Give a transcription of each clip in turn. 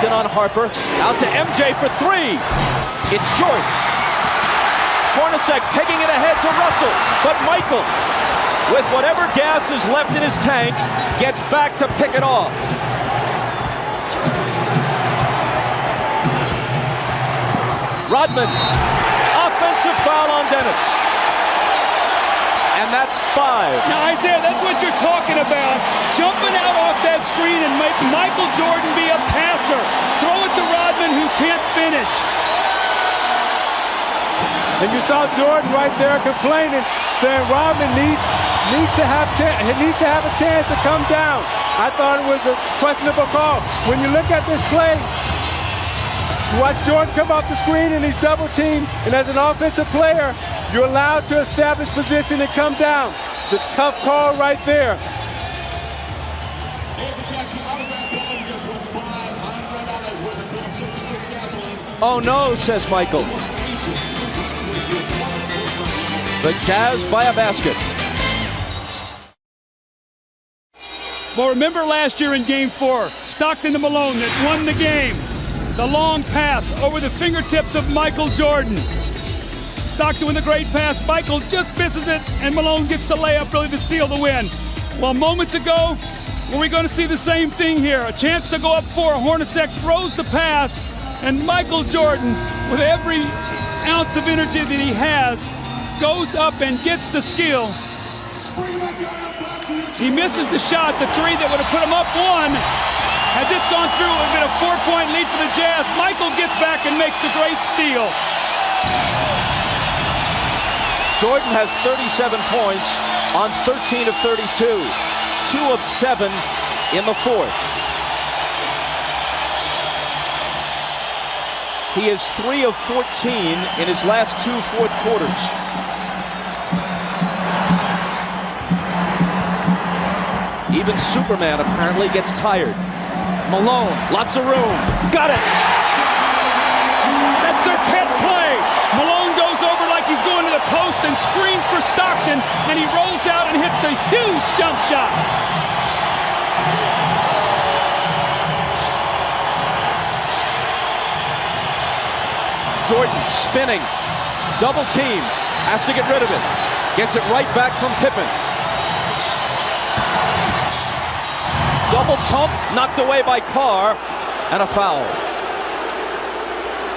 Stockton on Harper. Out to MJ for three. It's short. Hornacek pegging it ahead to Russell. But Michael, with whatever gas is left in his tank, gets back to pick it off. Rodman. Offensive foul on Dennis. And that's 5. Now, Isaiah, that's what you're talking about. Jumping out off that screen and make Michael Jordan be a passer. Throw it to Rodman, who can't finish. And you saw Jordan right there complaining, saying Rodman needs to have a chance to come down. I thought it was a questionable call. When you look at this play, you watch Jordan come off the screen and he's double teamed, and as an offensive player, you're allowed to establish position and come down. It's a tough call right there. Oh no, says Michael. The Jazz by a basket. Well, remember last year in Game 4, Stockton to Malone that won the game. The long pass over the fingertips of Michael Jordan. Stockton with a great pass. Michael just misses it, and Malone gets the layup really to seal the win. Well, moments ago, were we going to see the same thing here? A chance to go up 4. Hornacek throws the pass, and Michael Jordan, with every ounce of energy that he has, goes up and gets the steal. He misses the shot, the 3 that would have put him up 1. Had this gone through, it would have been a 4-point lead for the Jazz. Michael gets back and makes the great steal. Jordan has 37 points on 13 of 32. 2 of 7 in the 4th. He is 3 of 14 in his last 2 fourth quarters. Even Superman apparently gets tired. Malone, lots of room. Got it! That's their pet play. Malone goes over like he's going to the post and screams for Stockton, and he rolls out and hits the huge jump shot. Jordan spinning. Double team. Has to get rid of it. Gets it right back from Pippen. Double pump, knocked away by Carr, and a foul.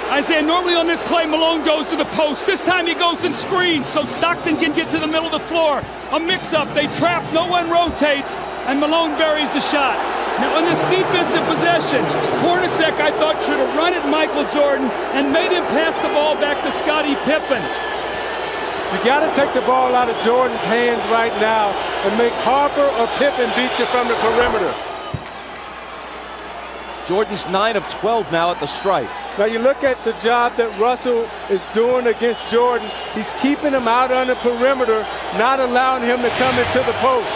Isaiah, normally on this play, Malone goes to the post. This time he goes and screens so Stockton can get to the middle of the floor. A mix-up, they trap, no one rotates, and Malone buries the shot. Now on this defensive possession, Hornacek, I thought, should have run at Michael Jordan and made him pass the ball back to Scottie Pippen. You got to take the ball out of Jordan's hands right now and make Harper or Pippen beat you from the perimeter. Jordan's 9 of 12 now at the stripe. Now you look at the job that Russell is doing against Jordan. He's keeping him out on the perimeter, not allowing him to come into the post.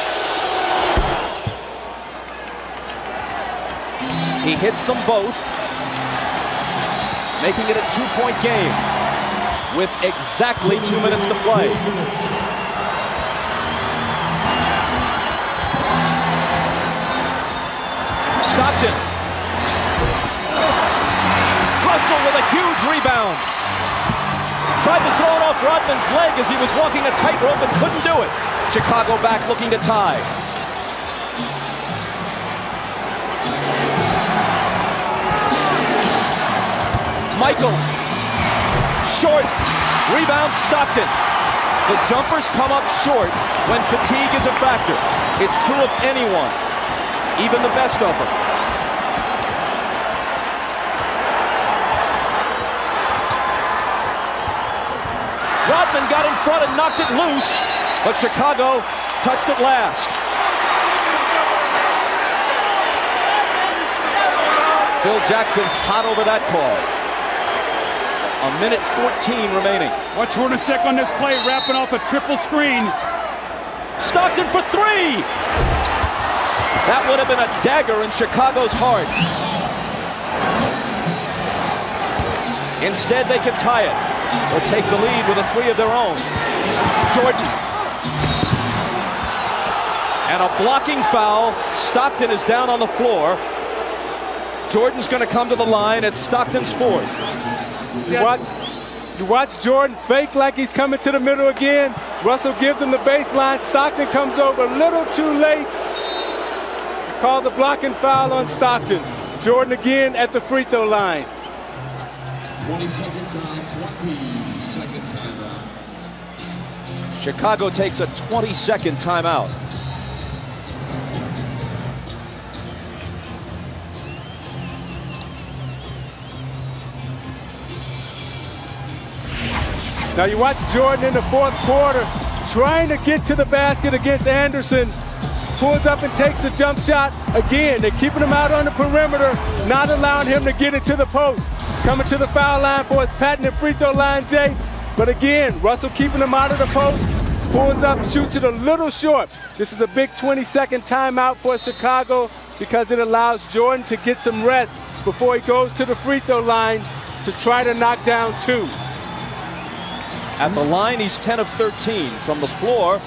He hits them both, making it a 2-point game with exactly 2 minutes to play. Stockton. Russell with a huge rebound. Tried to throw it off Rodman's leg as he was walking a tightrope and couldn't do it. Chicago back looking to tie. Michael. Short. Rebound Stockton. The jumpers come up short when fatigue is a factor. It's true of anyone, even the best of them. Rodman got in front and knocked it loose, but Chicago touched it last. Phil Jackson hot over that call. A minute 14 remaining. Watch Hornacek on this play, wrapping off a triple screen. Stockton for 3! That would have been a dagger in Chicago's heart. Instead, they could tie it or take the lead with a 3 of their own. Jordan. And a blocking foul. Stockton is down on the floor. Jordan's going to come to the line at Stockton's 4th. You watch Jordan fake like he's coming to the middle again. Russell gives him the baseline. Stockton comes over a little too late. Call the blocking foul on Stockton. Jordan again at the free throw line. 20-second time, 20-second timeout. Chicago takes a 20-second timeout. Now you watch Jordan in the fourth quarter trying to get to the basket against Anderson. Pulls up and takes the jump shot. Again, they're keeping him out on the perimeter, not allowing him to get into the post. Coming to the foul line for his patented free throw line, Jay. But again, Russell keeping him out of the post. Pulls up, shoots it a little short. This is a big 20-second timeout for Chicago because it allows Jordan to get some rest before he goes to the free throw line to try to knock down 2. At the line, he's 10 of 13. From the floor,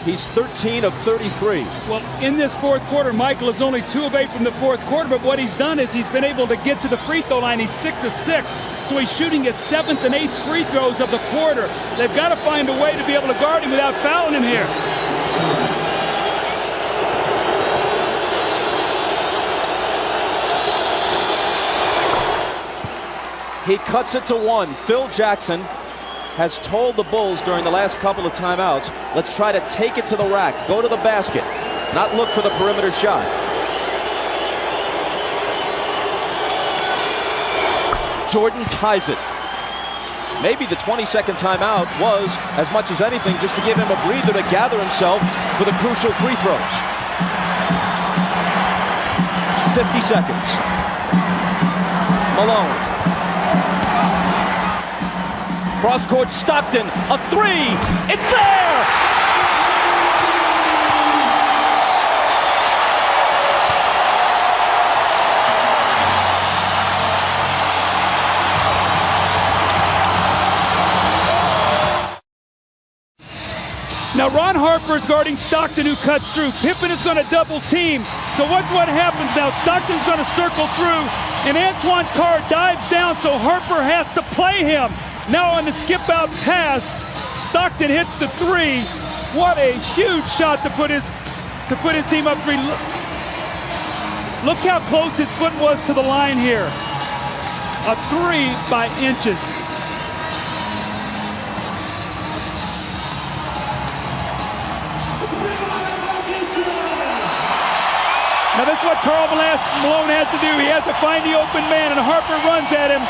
he's 13 of 33. Well, in this fourth quarter, Michael is only 2 of 8 from the fourth quarter, but what he's done is he's been able to get to the free throw line. He's 6 of 6, so he's shooting his 7th and 8th free throws of the quarter. They've got to find a way to be able to guard him without fouling him here. He cuts it to 1. Phil Jackson has told the Bulls during the last couple of timeouts, let's try to take it to the rack, go to the basket, not look for the perimeter shot. Jordan ties it. Maybe the 20-second timeout was, as much as anything, just to give him a breather to gather himself for the crucial free throws. 50 seconds. Malone. Cross-court Stockton, a 3, it's there! Now Ron Harper's guarding Stockton, who cuts through. Pippen is going to double team. So what happens now? Stockton's going to circle through, and Antoine Carr dives down, so Harper has to play him. Now on the skip-out pass, Stockton hits the 3. What a huge shot to put his team up 3. Look how close his foot was to the line here. A 3 by inches. Now this is what Karl Malone has to do. He has to find the open man, and Harper runs at him.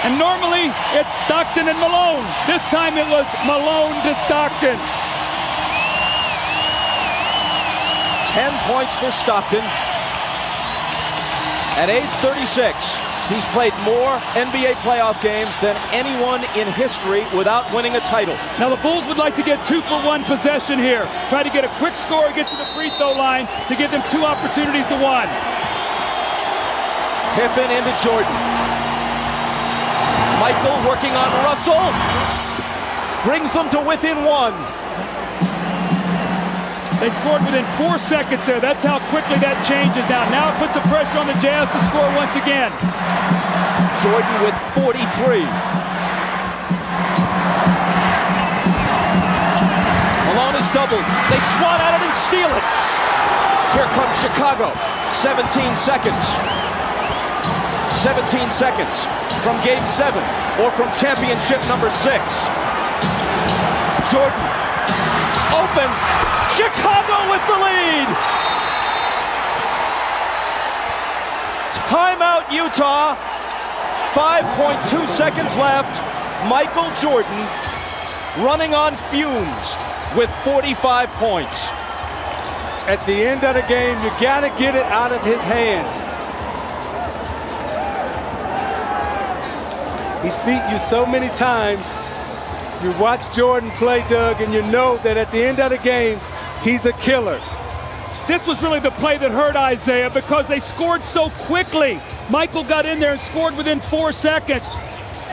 And normally, it's Stockton and Malone. This time it was Malone to Stockton. 10 points for Stockton. At age 36, he's played more NBA playoff games than anyone in history without winning a title. Now the Bulls would like to get 2-for-1 possession here. Try to get a quick score, get to the free throw line to give them 2 opportunities to 1. Pippen into Jordan. Michael working on Russell, brings them to within 1. They scored within 4 seconds there. That's how quickly that changes now. Now it puts the pressure on the Jazz to score once again. Jordan with 43. Malone is doubled. They swat at it and steal it. Here comes Chicago. 17 seconds. 17 seconds from Game 7 or from championship number 6. Jordan, open, Chicago with the lead. Timeout Utah, 5.2 seconds left. Michael Jordan running on fumes with 45 points. At the end of the game, you gotta get it out of his hands. He's beat you so many times. You watch Jordan play, Doug, and you know that at the end of the game, he's a killer. This was really the play that hurt Isaiah because they scored so quickly. Michael got in there and scored within 4 seconds.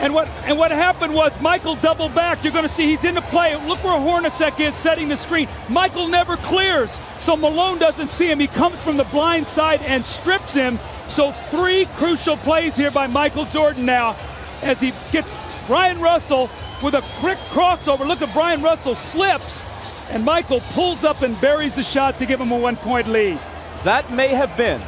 And what happened was Michael doubled back. You're going to see he's in the play. Look where Hornacek is setting the screen. Michael never clears, so Malone doesn't see him. He comes from the blind side and strips him. So 3 crucial plays here by Michael Jordan now as he gets Brian Russell with a quick crossover. Look at Brian Russell slips, and Michael pulls up and buries the shot to give him a 1-point lead. That may have been,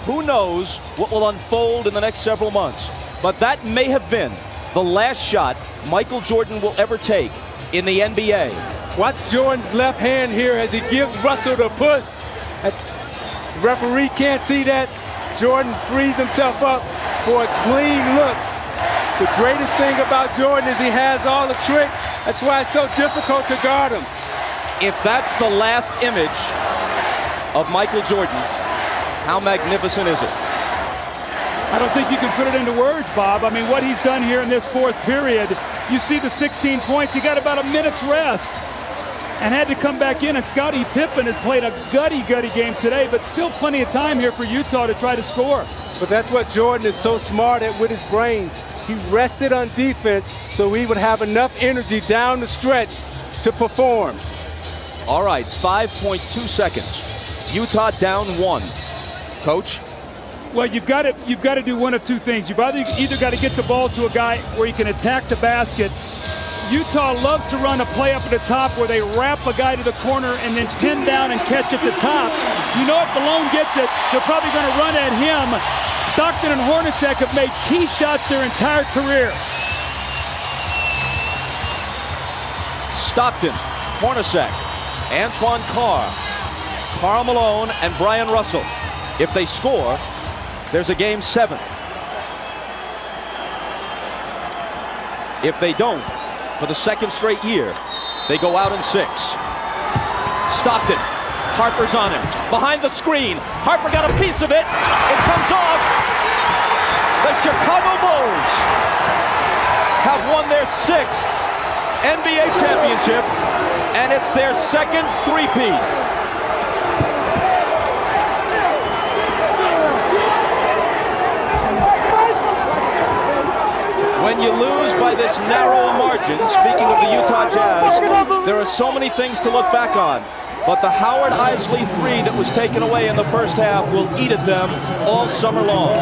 who knows what will unfold in the next several months, but that may have been the last shot Michael Jordan will ever take in the NBA. Watch Jordan's left hand here as he gives Russell the push. The referee can't see that. Jordan frees himself up for a clean look. The greatest thing about Jordan is he has all the tricks. That's why it's so difficult to guard him. If that's the last image of Michael Jordan, how magnificent is it? I don't think you can put it into words, Bob. I mean, what he's done here in this 4th period, you see the 16 points. He got about a minute's rest and had to come back in. And Scottie Pippen has played a gutty game today, but still plenty of time here for Utah to try to score. But that's what Jordan is so smart at with his brains. He rested on defense so he would have enough energy down the stretch to perform. All right, 5.2 seconds. Utah down 1. Coach? Well, you've got to do one of 2 things. You've either got to get the ball to a guy where he can attack the basket. Utah loves to run a play up at the top where they wrap a guy to the corner and then pin down and catch at the top. You know if Malone gets it, they're probably going to run at him. Stockton and Hornacek have made key shots their entire career. Stockton, Hornacek, Antoine Carr, Karl Malone, and Brian Russell. If they score, there's a game 7. If they don't, for the 2nd straight year, they go out in 6. Stockton, Harper's on him. Behind the screen, Harper got a piece of it. It comes off. The Chicago Bulls have won their 6th NBA championship, and it's their 2nd three-peat. When you lose by this narrow margin, speaking of the Utah Jazz, there are so many things to look back on. But the Howard Isley 3 that was taken away in the first half will eat at them all summer long.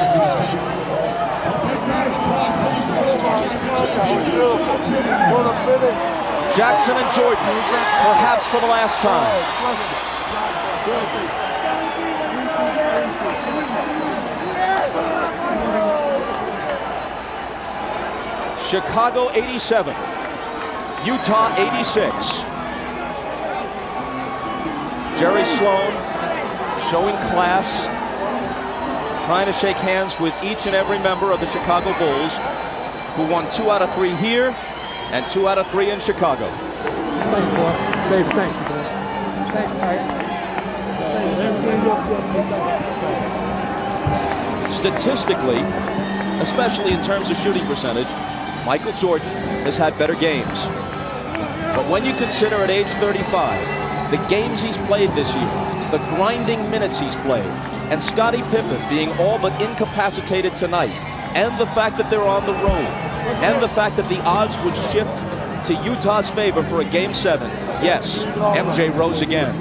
Jackson and Jordan, perhaps for the last time. Chicago 87, Utah 86. Jerry Sloan showing class, trying to shake hands with each and every member of the Chicago Bulls, who won 2 out of 3 here and 2 out of 3 in Chicago. Thanks, boy. Dave, thanks, boy. Thanks, Statistically, especially in terms of shooting percentage, Michael Jordan has had better games. But when you consider at age 35, the games he's played this year, the grinding minutes he's played, and Scottie Pippen being all but incapacitated tonight, and the fact that they're on the road, and the fact that the odds would shift to Utah's favor for a Game 7, yes, MJ rose again.